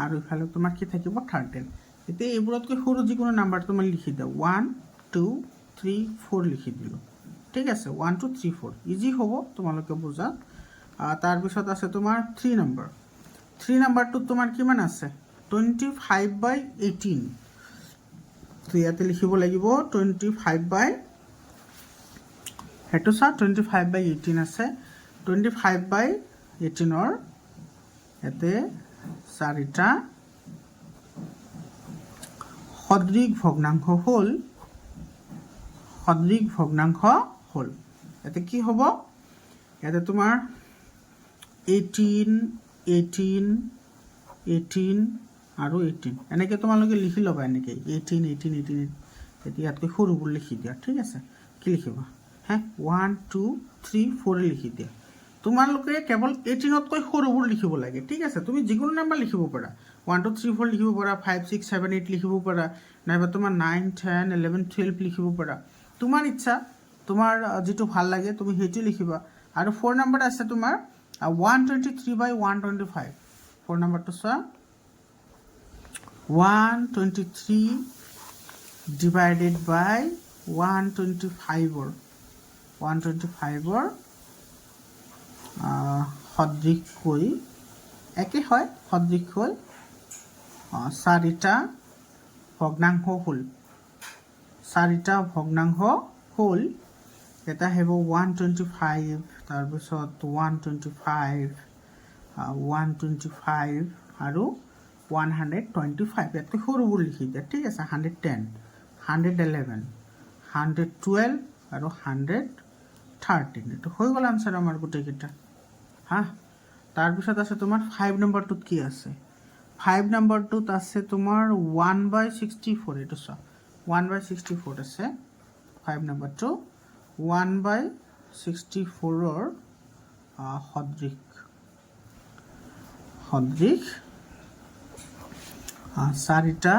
আৰু ইফালে তোমাৰ কি থাকিব 13 এতিয়া এইবোৰতকৈ সৰু যিকোনো নাম্বাৰ তুমি লিখি দিও 1 2 3 4 লিখি দিলো ঠিক আছে 1 2 3 4 ইজি হ'ব তোমালোকে বুজা তাৰ পিছত আছে তোমাৰ 3 নম্বৰটো তোমাৰ কিমান আছে 25/18 তো ইয়াতে লিখিব লাগিব 25/, হেতু চা 25/18 আছে 25/18 ৰ ইয়াতে চাৰিটা সদৃশ ভগ্নাংশ হ'ল ইয়াতে কি হ'ব ইয়াতে তোমাৰ 18 আৰু 18 এনেকৈ তোমালোকে লিখি ল'বা এনেকৈ 18 এতিয়া ইয়াতকৈ সৰুবোৰ লিখি দিয়া ঠিক আছে কি লিখিবা 1 2 3 4 লিখি দিয়া তোমালোকে কেৱল 18তকৈ সৰুবোৰ লিখিব লাগে ঠিক আছে তুমি যিকোনো নাম্বাৰ লিখিব পাৰা 1 2 3 4 লিখিব পাৰা 5 6 7 8 লিখিব পাৰা নাইবা তোমাৰ 9 10 11 12 লিখিব পাৰা তোমাৰ ইচ্ছা তোমাৰ যেটো ভাল লাগে তুমি হেতু লিখিবা আৰু 4 নম্বৰ আছে তোমাৰ 123/125 4 নম্বৰটো চোৱা 123 divided by 125 ৰ সদৃশকৈ একে হয় সদৃশকৈ চাৰিটা ভগ্নাংশ হ'ল এটা হ'ব 125 তাৰপিছত 125 আৰু 125 ইয়াতে সৰুবোৰ লিখি দিয়া ঠিক আছে 110 111 112 আৰু 113 এইটো হৈ গ'ল আনসাৰ আমাৰ গোটেইকেইটা তাৰপিছত আছে তোমাৰ 5 নম্বৰটোত কি আছে 5 নম্বৰটোত আছে তোমাৰ 1/64 এইটো চোৱা 1/64 আছে 5 নম্বৰটো 1/64 ৰ সদৃশ চাৰিটা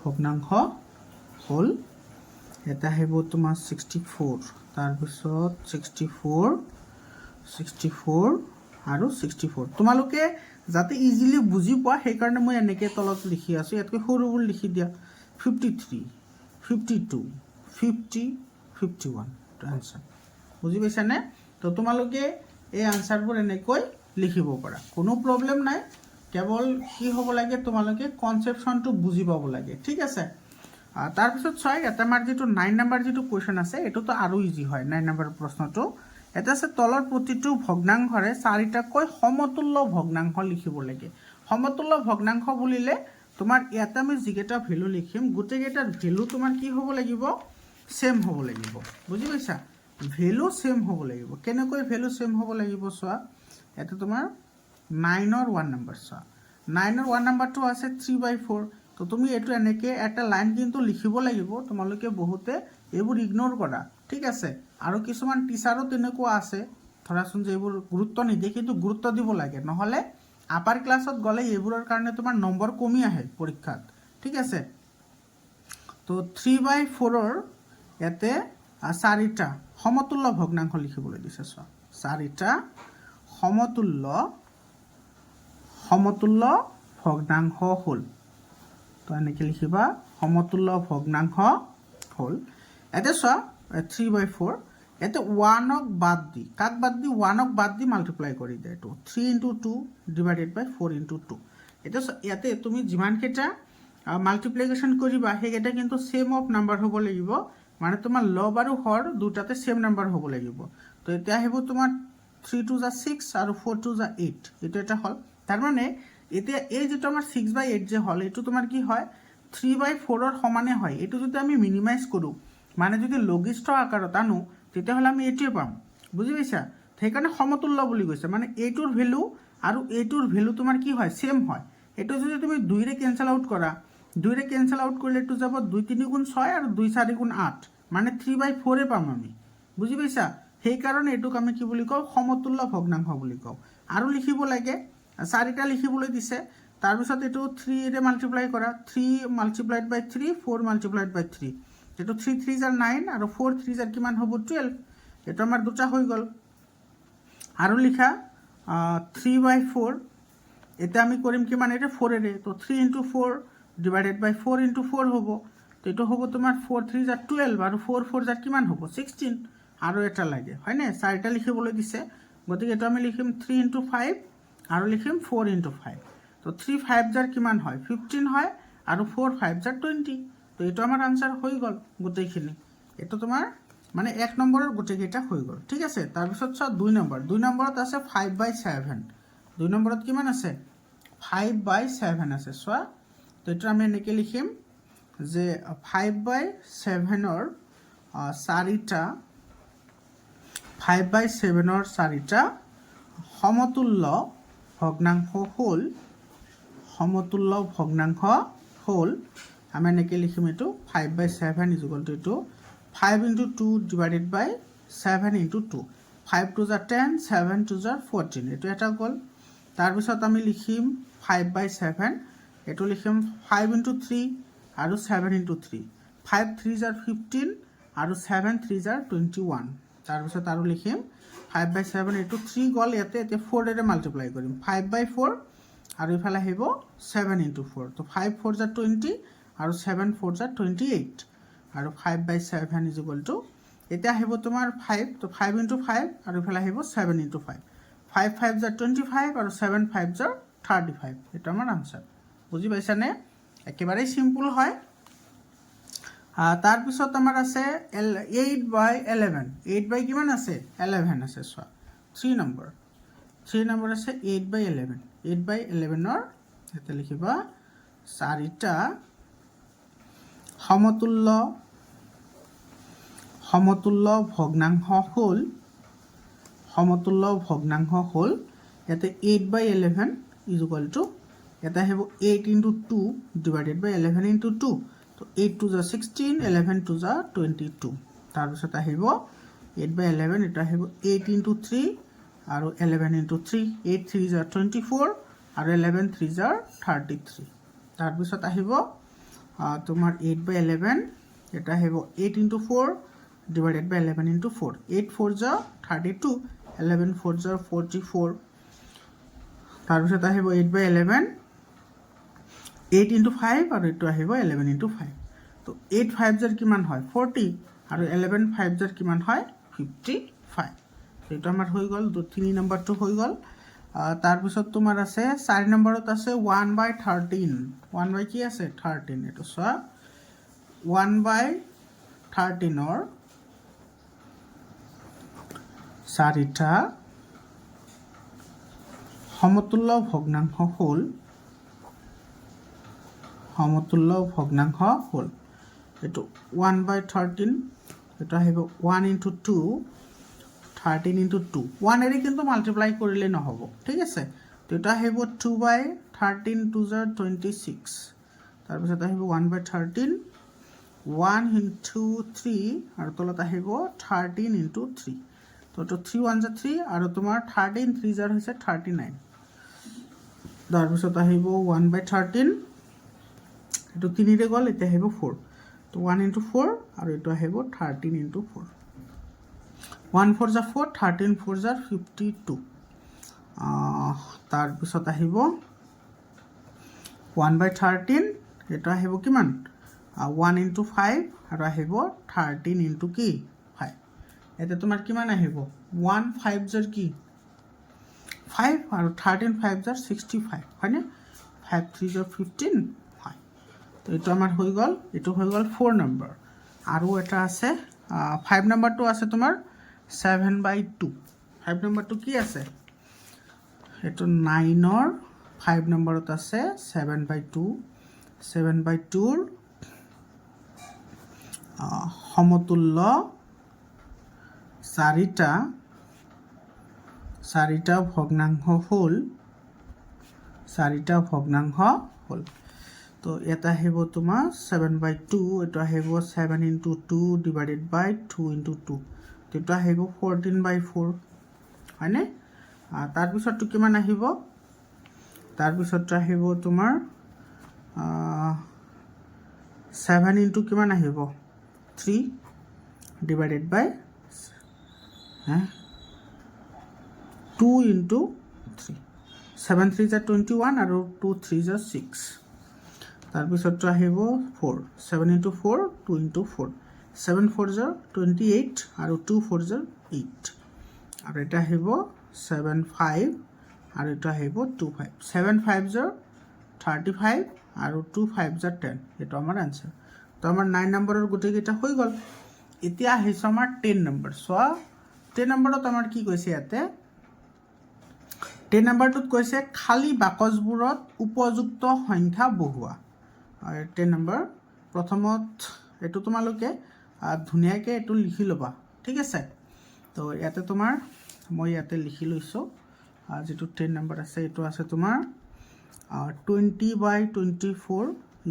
ভগ্নাংশ হ'ল এটা হ'ব তোমাৰ 64 তাৰপিছত 64 আৰু 64 তোমালোকে যাতে ইজিলি বুজি পোৱা সেইকাৰণে মই এনেকৈ তলত লিখি আছোঁ ইয়াতকৈ সৰুবোৰ লিখি দিয়া 53 52 50 51 আনসাৰ বুজি পাইছানে তো তোমালোকে এই আনসাৰবোৰ এনেকৈ লিখিব পাৰা, কোনো প্ৰব্লেম নাই। কেৱল কি হ'ব লাগে, তোমালোকে কনচেপশ্যনটো বুজি পাব লাগে, ঠিক আছে। তাৰপিছত চোৱা, ইয়াতে আমাৰ যিটো 9 নম্বৰ যিটো কুৱেশ্যন আছে, এইটোতো আৰু ইজি হয়। 9 নম্বৰ প্ৰশ্নটো এটা আছে, তলৰ প্ৰতিটো ভগ্নাংশৰে 4টাকৈ সমতুল্য ভগ্নাংশ লিখিব লাগে। সমতুল্য ভগ্নাংশ বুলিলে তোমাৰ ইয়াতে আমি যিকেইটা ভেলু লিখিম, গোটেইকেইটাৰ ভেলু তোমাৰ কি হ'ব লাগিব, সেম হ'ব লাগিব, বুজি পাইছা? ভেলু সেম হ'ব লাগিব। কেনেকৈ ভেলু সেম হ'ব লাগিব চোৱা, ইয়াতে তোমাৰ 9ৰ 1 নম্বৰ চোৱা, 9ৰ 1 নম্বৰটো আছে 3/4। তো তুমি এইটো এনেকৈ এটা লাইন কিন্তু লিখিব লাগিব। তোমালোকে বহুতে এইবোৰ ইগন'ৰ কৰা, ঠিক আছে। আৰু কিছুমান টিচাৰো তেনেকুৱা আছে, ধৰাচোন যে এইবোৰ গুৰুত্ব নিদিয়ে, কিন্তু গুৰুত্ব দিব লাগে, নহ'লে আপাৰ ক্লাছত গ'লে এইবোৰৰ কাৰণে তোমাৰ নম্বৰ কমি আহে পৰীক্ষাত, ঠিক আছে। তো 3/4ৰ ইয়াতে 4টা সমতুল্য ভগ্নাংশ লিখিবলৈ দিছে চোৱা, 4টা সমতুল্য ভগ্নাংশ হ'ল। তো এনেকৈ লিখিবা, সমতুল্য ভগ্নাংশ হ'ল। এতিয়া চোৱা 3/4, ইয়াতে 1ক বাদ দি, কাক বাদ দি, 1ক বাদ দি মাল্টিপ্লাই কৰি দিয়ে। এইটো 3 × 2 / 4 × 2। এতিয়া ইয়াতে তুমি যিমানকেইটা মাল্টিপ্লিকেশ্যন কৰিবা, সেইকেইটা কিন্তু সেম অফ নাম্বাৰ হ'ব লাগিব, মানে তোমাৰ লব আৰু হৰ দুটাতে সেম নাম্বাৰ হ'ব লাগিব। তো এতিয়া আহিব তোমাৰ 3 × 2 = 6 আৰু 4 × 2 = 8, এইটো এটা হ'ল। তাৰমানে এতিয়া এই যিটো আমাৰ 6/8 যে হ'ল, এইটো তোমাৰ কি হয়, 3/4ৰ সমানে হয়। এইটো যদি আমি মিনিমাইজ কৰোঁ, মানে যদি লঘিষ্ঠ আকাৰত আনো, তেতিয়াহ'লে আমি এইটোৱে পাম, বুজি পাইছা? সেইকাৰণে সমতুল্য বুলি কৈছে, মানে এইটোৰ ভেলু আৰু এইটোৰ ভেলু তোমাৰ কি হয়, সেম হয়। এইটো যদি তুমি 2ৰে কেঞ্চেল আউট কৰা, 2ৰে কেঞ্চেল আউট কৰিলে এইটো যাব 2 × 3 = 6 আৰু 2 × 4 = 8, মানে 3/4 পাম আমি, বুজি পাইছা? সেইকাৰণে এইটোক আমি কি বুলি কওঁ, সমতুল্য ভগ্নাংশ বুলি কওঁ। আৰু লিখিব লাগে, 4টা লিখিবলৈ দিছে। তাৰপিছত এইটো 3ৰে মাল্টিপ্লাই কৰা, 3 × 3, 4 × 3। এইটো 3 × 3 = 9 আৰু 4 × 3 = কিমান হ'ব, 12। এইটো আমাৰ দুটা হৈ গ'ল। আৰু লিখা 3/4, এতিয়া আমি কৰিম কিমান, এইটো 4ৰে, তো 3 × 4 / 4 × 4 হ'ব। তো এইটো হ'ব তোমাৰ 4 × 3 = 12 আৰু 4 × 4 = কিমান হ'ব, 16। আৰু এটা লাগে, হয়নে? 4টা লিখিবলৈ দিছে, গতিকে এইটো আমি লিখিম 3 × 5 আৰু লিখিম 4 × 5। তো 3 × 5 = কিমান হয়, 15 হয়, আৰু 4 × 5 = 20। তো এইটো আমাৰ আনচাৰ হৈ গ'ল গোটেইখিনি। এইটো তোমাৰ মানে 1 নম্বৰৰ গোটেইকেইটা হৈ গ'ল, ঠিক আছে। তাৰপিছত চোৱা 2 নম্বৰ, 2 নম্বৰত আছে 5/7। 2 নম্বৰত কিমান আছে, 5/7 আছে চোৱা। তো এইটো আমি এনেকৈ লিখিম যে 5/7ৰ 4টা 4টা সমতুল্য ভগ্নাংশ হ'ল, আমি এনেকৈ লিখিম এইটো 5/7 = এইটো 5 × 2 / 7 × 2, 5 × 2 = 10, 7 × 2 = 14, এইটো এটা গ'ল। তাৰপিছত আমি লিখিম 5/7, এইটো লিখিম 5 × 3 আৰু 7 × 3, 5 × 3 = 15 আৰু 7 × 3 = 21। তাৰপিছত আৰু লিখিম 5/7, এইটো 3 গ'ল ইয়াতে, এতিয়া 4ৰে মাল্টিপ্লাই কৰিম, 5/4 আৰু ইফালে আহিব 7 × 4। তো 5 × 4 = 20 আৰু 7 × 4 = 28, আৰু 5/7 = এতিয়া আহিব তোমাৰ 5, তো 5 × 5 আৰু ইফালে আহিব 7 × 5, 5 × 5 = 25 আৰু 7 × 5 = 35। এইটো আমাৰ আনচাৰ, বুজি পাইছানে? একেবাৰেই চিম্পুল হয়। তাৰপিছত আমাৰ আছে 8/11, 8 কিমান আছে, 11 আছে চোৱা। 3 নম্বৰ আছে 8/11, 8/11ৰ ইয়াতে লিখিবা 4টা সমতুল্য ভগ্নাংশ হ'ল, ইয়াতে 8/11 = ইয়াতে আহিব 8 × 2 / 11 × 2। তো 8 × 2 = 16, 11 × 2 = 22। তাৰপিছত আহিব 8/11, এটা আহিব 8 × 3 আৰু 11 × 3, 8 × 3 = 24 আৰু 11 × 3 = 33। তাৰপিছত আহিব তোমাৰ 8/11, এটা আহিব 8 × 4 / 11 × 4, 8 × 4 = 32, 11 × 4 = 44। তাৰপিছত আহিব 8/11, 8 × 5 আৰু এইটো আহিব 11 × 5। তো 8 × 5 = কিমান হয়, 40, আৰু 11 × 5 = কিমান হয়, 55। এইটো আমাৰ হৈ গ'ল 3 নম্বৰটো হৈ গ'ল তাৰপিছত তোমাৰ আছে 4 নম্বৰত আছে 1/13 1 বাই কি আছে 13 এইটো চোৱা 1/13 চাৰিটা সমতুল্য ভগ্নাংশ হ'ল এইটো 1/13 এটা আহিব 1 × 2 13 × 2 1 এৰি কিন্তু মাল্টিপ্লাই কৰিলে নহ'ব ঠিক আছে তো এটা আহিব 2/13 2 26 তাৰপিছত আহিব 1/13 1 × 3 আৰু তলত আহিব 13 × 3 তো এইটো 3 1 3 আৰু তোমাৰ 13 3 হৈছে 39 তাৰপিছত আহিব 1/13 এইটো 3 ৰে গ'ল এতিয়া আহিব 4 তো 1 × 4 আৰু এইটো আহিব 13 × 4 1 4 = 4 13 4 = 52 তাৰপিছত আহিব 1/13 এইটো আহিব কিমান 1 × 5 আৰু আহিব 13 × কি 5 এতিয়া তোমাৰ কিমান আহিব 1 5 জাৰ কি 5 আৰু 13 5 জাৰ 65 হয়নে 5 3 জাৰ 15 হয় তো এইটো আমাৰ হৈ গ'ল এইটো হৈ গ'ল 4 নম্বৰ আৰু এটা আছে 5 নম্বৰটো আছে তোমাৰ 7/2 5 নম্বৰটো কি আছে এইটো 9ৰ 5 নম্বৰত আছে 7/2 7/2ৰ সমতুল্য চাৰিটা ভগ্নাংশ হ'ল তো এটা আহিব তোমাৰ 7/2 এইটো আহিব 7 × 2 / 2 × 2 এইটো আহিব 14/4 হয়নে তাৰপিছতটো কিমান আহিব তাৰপিছতটো আহিব তোমাৰ 7 × কিমান আহিব 3 / 2 × 3 7 3 = 21 আৰু 2 3 = 6 তাৰপিছতটো আহিব 4 7 × 4 2 × 4 7 4 = 28 আৰু 2 4 = 8 আৰু এটা আহিব 7 5 আৰু এটা আহিব 2 5 7 5 = 35 আৰু 2 5 = 10 এইটো আমাৰ আনসাৰ তো আমাৰ 9 নম্বৰৰ গোটেইকেইটা হৈ গ'ল এতিয়া আহিছে আমাৰ 10 নম্বৰ চোৱা 10 নম্বৰত আমাৰ কি কৈছে ইয়াতে 10 নম্বৰটোত কৈছে খালী বাকচবোৰত উপযুক্ত সংখ্যা বহুৱা 10 নম্বৰ প্ৰথমত এইটো তোমালোকে ধুনীয়াকৈ এইটো লিখি ল'বা ঠিক আছে তো ইয়াতে তোমাৰ মই ইয়াতে লিখি লৈছোঁ যিটো 10 নম্বৰ আছে এইটো আছে তোমাৰ 20/24 =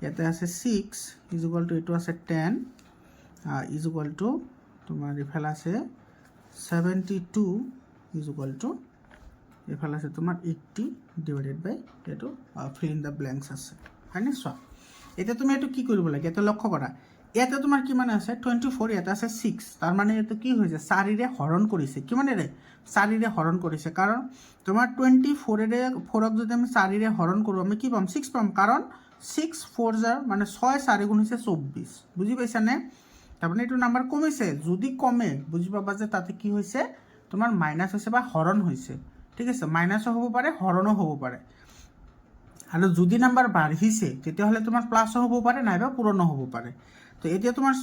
ইয়াতে আছে 6 = এইটো আছে 10 = তোমাৰ ইফালে আছে 72 = এইফালে আছে তোমাৰ 80 / এইটো ফিল ইন দ্য ব্লেংকছ আছে হয়নে চোৱা এতিয়া তুমি এইটো কি কৰিব লাগে এটা লক্ষ্য কৰা ইয়াতে তোমাৰ কিমান আছে 24 ইয়াতে আছে 6 তাৰ মানে এইটো কি হৈছে 4ৰে হৰণ কৰিছে কিমানেৰে 4ৰে হৰণ কৰিছে কাৰণ তোমাৰ 24ৰে 4ক যদি আমি 4ৰে হৰণ কৰোঁ আমি কি পাম 6 পাম কাৰণ 6 4 জাৰ মানে 6 4 গুণ হৈছে 24 বুজি পাইছানে তাৰমানে এইটো নাম্বাৰ কমিছে যদি কমে বুজি পাবা যে তাতে কি হৈছে তোমাৰ মাইনাছ হৈছে বা হৰণ হৈছে ঠিক আছে মাইনাছও হ'ব পাৰে হৰণো হ'ব পাৰে আৰু যদি নাম্বাৰ বাঢ়িছে তেতিয়াহ'লে তোমাৰ প্লাছও হ'ব পাৰে নাইবা পূৰণো হ'ব পাৰে তো এতিয়া তোমাৰ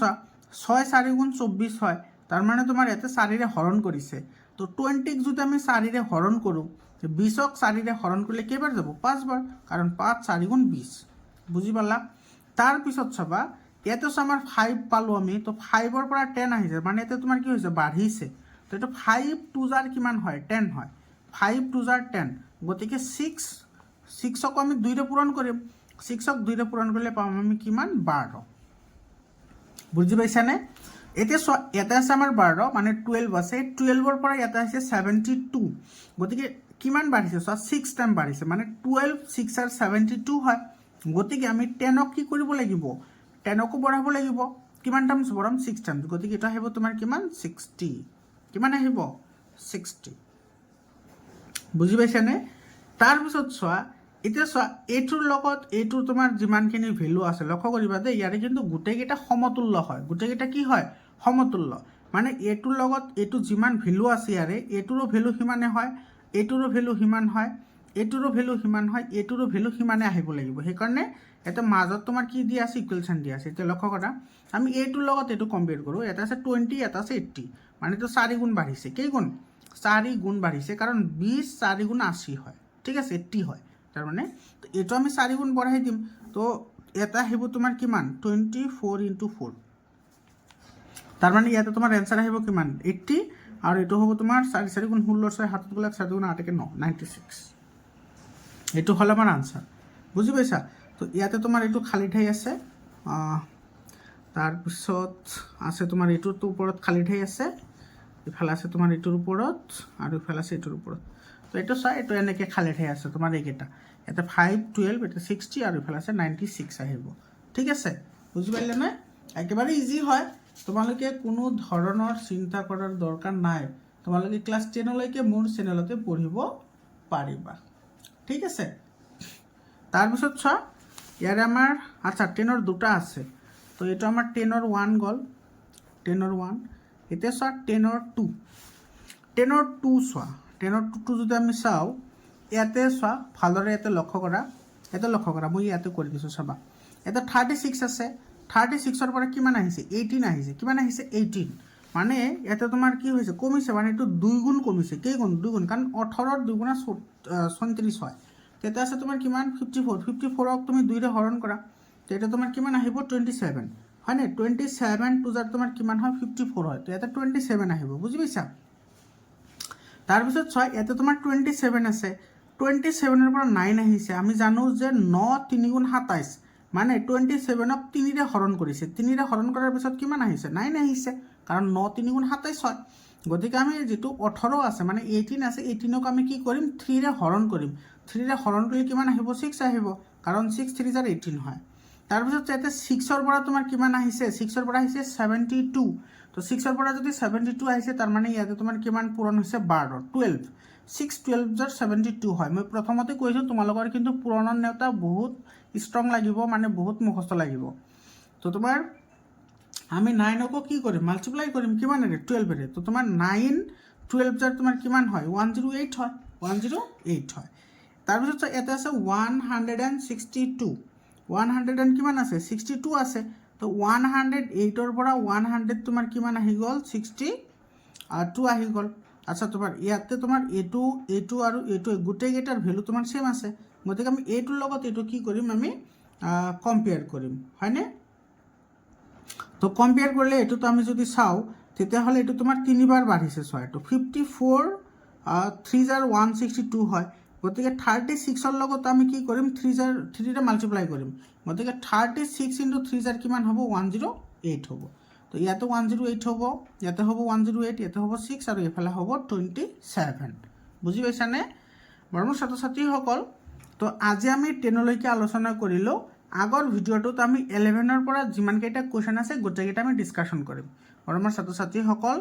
6 4 গুণ 24 হয় তাৰ মানে তোমাৰ ইয়াতে 4ৰে হৰণ কৰিছে তো 20ক যদি আমি 4ৰে হৰণ কৰোঁ 20ক 4ৰে হৰণ কৰিলে কেইবাৰ যাব 5 বাৰ কাৰণ 5 4 গুণ 20 বুজি পালা তাৰপিছত চাবা ইয়াতে আমাৰ 5 পালোঁ আমি তো 5ৰ পৰা 10 আহিছে মানে ইয়াতে তোমাৰ কি হৈছে বাঢ়িছে তো এইটো 5 2 জাৰ কিমান হয় 10 হয় 5 2 জাৰ 10 গতিকে 6ক আমি 2ৰে পূৰণ কৰিম 6ক 2ৰে পূৰণ কৰিলে পাম আমি কিমান 12 বুজি পাইছানে এতিয়া চোৱা ইয়াতে আছে আমাৰ 12 মানে 12 আছে 12ৰ পৰা ইয়াতে আছে 72 গতিকে কিমান বাঢ়িছে চোৱা 6 টাইম বাঢ়িছে মানে 12 6 আৰু 72 হয় গতিকে আমি 10ক কি কৰিব লাগিব 10কো বঢ়াব লাগিব কিমান টাইমছ বঢ়াম 6 টাইমছ গতিকে এটা আহিব তোমাৰ কিমান 60 কিমান আহিব 60 বুজি পাইছানে তাৰপিছত চোৱা এতিয়া চোৱা এইটোৰ লগত এইটোৰ তোমাৰ যিমানখিনি ভেলু আছে লক্ষ্য কৰিবা দেই ইয়াৰে কিন্তু গোটেইকেইটা সমতুল্য হয় গোটেইকেইটা কি হয় সমতুল্য মানে এইটোৰ লগত এইটো যিমান ভেলু আছে ইয়াৰে এইটোৰো ভেলু সিমানে হয়, এইটোৰো ভেলু সিমান হয়, এইটোৰো ভেলু সিমান হয়, এইটোৰো ভেলু সিমানে আহিব লাগিব। সেইকাৰণে এটা মাজত তোমাৰ কি দিয়া আছে, ইকুৱেশ্যন দিয়া আছে। এতিয়া লক্ষ্য কৰা, আমি এইটোৰ লগত এইটো কম্পেয়াৰ কৰোঁ। এটা আছে 20, এটা আছে 80, মানে এইটো 4 গুণ বাঢ়িছে। কেই গুণ? 4 গুণ বাঢ়িছে, কাৰণ 20 4 গুণ 80 হয়, ঠিক আছে, 80 হয়। তাৰমানে এইটো আমি 4 গুণ বঢ়াই দিম, তো এটা আহিব তোমাৰ কিমান, 24 × 4। তাৰমানে ইয়াতে তোমাৰ এনচাৰ আহিব কিমান, 80, আৰু এইটো হ'ব তোমাৰ 4 4 গুণ 16, 6 7 গ'লে 7 গুণ 8 9, 96। এইটো হ'ল আমাৰ আনচাৰ, বুজি পাইছা? তো ইয়াতে তোমাৰ এইটো খালী ঠাই আছে, তাৰপিছত আছে তোমাৰ এইটোৰ ওপৰত খালী ঠাই আছে, ইফালে আছে তোমাৰ এইটোৰ ওপৰত, আৰু ইফালে আছে এইটোৰ ওপৰত। তো এইটো চোৱা, এইটো এনেকৈ খালী ঠাই আছে তোমাৰ এইকেইটা, এটা 5 12, এটা 60, আৰু ইফালে আছে 96 আহিব, ঠিক আছে? বুজি পাৰিলে নে? একেবাৰে ইজি হয়, তোমালোকে কোনো ধৰণৰ চিন্তা কৰাৰ দৰকাৰ নাই। তোমালোকে ক্লাছ 10লৈকে মোৰ চেনেলতে পঢ়িব পাৰিবা, ঠিক আছে? তাৰপিছত চোৱা, ইয়াৰে আমাৰ আচ্ছা 10ৰ দুটা আছে, তো এইটো আমাৰ 10ৰ 1 গ'ল, 10ৰ 1। এতিয়া চোৱা 10ৰ 2, 10ৰ 2 চোৱা, 10ৰ 2টো যদি আমি চাওঁ, ইয়াতে চোৱা ভালদৰে, ইয়াতে লক্ষ্য কৰা, মই ইয়াতে কৰি দিছোঁ, চাবা ইয়াতে 36 আছে, 36ৰ পৰা কিমান আহিছে, 18 আহিছে। কিমান আহিছে? 18। মানে ইয়াতে তোমাৰ কি হৈছে, কমিছে, মানে এইটো 2 গুণ কমিছে। কেই গুণ? 2 গুণ, কাৰণ 18ৰ 2 গুণা 34 হয়। তেতিয়া আছে তোমাৰ কিমান, 54। 54ক তুমি 2ৰে হৰণ কৰা, তেতিয়া তোমাৰ কিমান আহিব, 27, হয়নে? 27 টু যাৰ তোমাৰ কিমান হয়, 54 হয়। তো ইয়াতে 27 আহিব, বুজি পাইছা? তাৰপিছত চোৱা, ইয়াতে তোমাৰ 27 আছে, 27ৰ পৰা 9 আহিছে। আমি জানো যে 9 3 গুণ 27, মানে 27ক 3ৰে হৰণ কৰিছে। 3ৰে হৰণ কৰাৰ পিছত কিমান আহিছে? 9 আহিছে, কাৰণ 9 3 গুণ 27 হয়। গতিকে আমি যিটো 18 আছে, মানে 18 আছে, 18ক আমি কি কৰিম, 3ৰে হৰণ কৰিম। 3ৰে হৰণ কৰিলে কিমান আহিব? 6 আহিব, কাৰণ 6 3 × 18 হয়। তাৰপিছত ইয়াতে 6ৰ পৰা তোমাৰ কিমান আহিছে? 6ৰ পৰা আহিছে 72। তো 6ৰ পৰা যদি 72 আহিছে, তাৰমানে ইয়াতে তোমাৰ কিমান পূৰণ হৈছে? 12, 12। 6 12 72 হয়। মই প্ৰথমতে কৈছোঁ তোমালোকৰ কিন্তু পূৰণৰ নেওতা বহুত ষ্ট্ৰং লাগিব, মানে বহুত মুখস্থ লাগিব। তো তোমাৰ আমি 9কো কি কৰিম? মাল্টিপ্লাই কৰিম, কিমানেৰে? 12ৰে। তো তোমাৰ 9 12 তোমাৰ কিমান হয়? 108 হয়, 108 হয়। তাৰপিছত ইয়াতে আছে 162, 100 কিমান আছে? 62 আছে। তো 108ৰ পৰা 100 তোমাৰ কিমান আহি গ'ল? 62 আহি গ'ল। আচ্ছা, তোমাৰ ইয়াতে তোমাৰ এইটো আৰু এইটো গোটেইকেইটাৰ ভেলু তোমাৰ ছেম আছে। গতিকে আমি এইটোৰ লগত এইটো কি কৰিম? আমি কম্পেয়াৰ কৰিম, হয়নে? তো কম্পেয়াৰ কৰিলে এইটোতো আমি যদি চাওঁ, তেতিয়াহ'লে এইটো তোমাৰ 3বাৰ বাঢ়িছে। চোৱা, এইটো 54 3 × 162 হয়। গতিকে 36ৰ লগত আমি কি কৰিম? 3ৰে মাল্টিপ্লাই কৰিম। গতিকে 36 × 3 কিমান হ'ব? 108 হ'ব। তো ইয়াতে 108 হ'ব, ইয়াতে হ'ব 108, ইয়াতে হ'ব 6, আৰু এইফালে হ'ব 27। বুজি পাইছানে মৰমৰ ছাত্ৰ ছাত্ৰীসকল? তো আজি আমি 10লৈকে আলোচনা কৰিলোঁ। আগৰ ভিডিঅ'টোত আমি 11ৰ পৰা যিমানকেইটা কুৱেশ্যন আছে গোটেইকেইটা আমি ডিছকাশ্যন কৰিম। মৰমৰ ছাত্ৰ ছাত্ৰীসকল,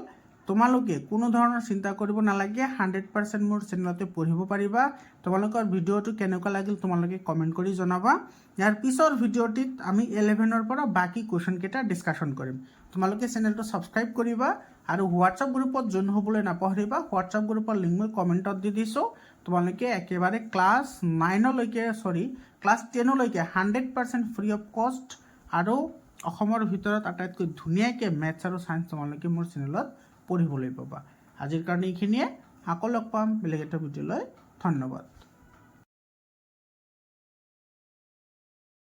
তোমালোকে কোনো ধৰণৰ চিন্তা কৰিব নালাগে, 100% মোৰ চেনেলতে পঢ়িব পাৰিবা। তোমালোকৰ ভিডিঅ'টো কেনেকুৱা লাগিল তোমালোকে কমেণ্ট কৰি জনাবা। ইয়াৰ পিছৰ ভিডিঅ'টিত আমি 11ৰ পৰা বাকী কুৱেশ্যনকেইটা ডিছকাশ্যন কৰিম। তোমালোকে চেনেলটো ছাবস্ক্ৰাইব কৰিবা, আৰু হোৱাটছআপ গ্ৰুপত জইন হ'বলৈ নাপাহৰিবা। হোৱাটছআপ গ্ৰুপৰ লিংক মই কমেণ্টত দি দিছোঁ। তোমালোকে একেবাৰে ক্লাছ 10লৈকে 100% ফ্ৰী অফ কষ্ট, আৰু অসমৰ ভিতৰত আটাইতকৈ ধুনীয়াকৈ মেথছ আৰু ছায়েন্স তোমালোকে মোৰ চেনেলত পঢ়িবলৈ পাবা। আজিৰ কাৰণে এইখিনিয়ে, আকৌ লগ পাম বেলেগ এটা ভিডিঅ'লৈ। ধন্যবাদ।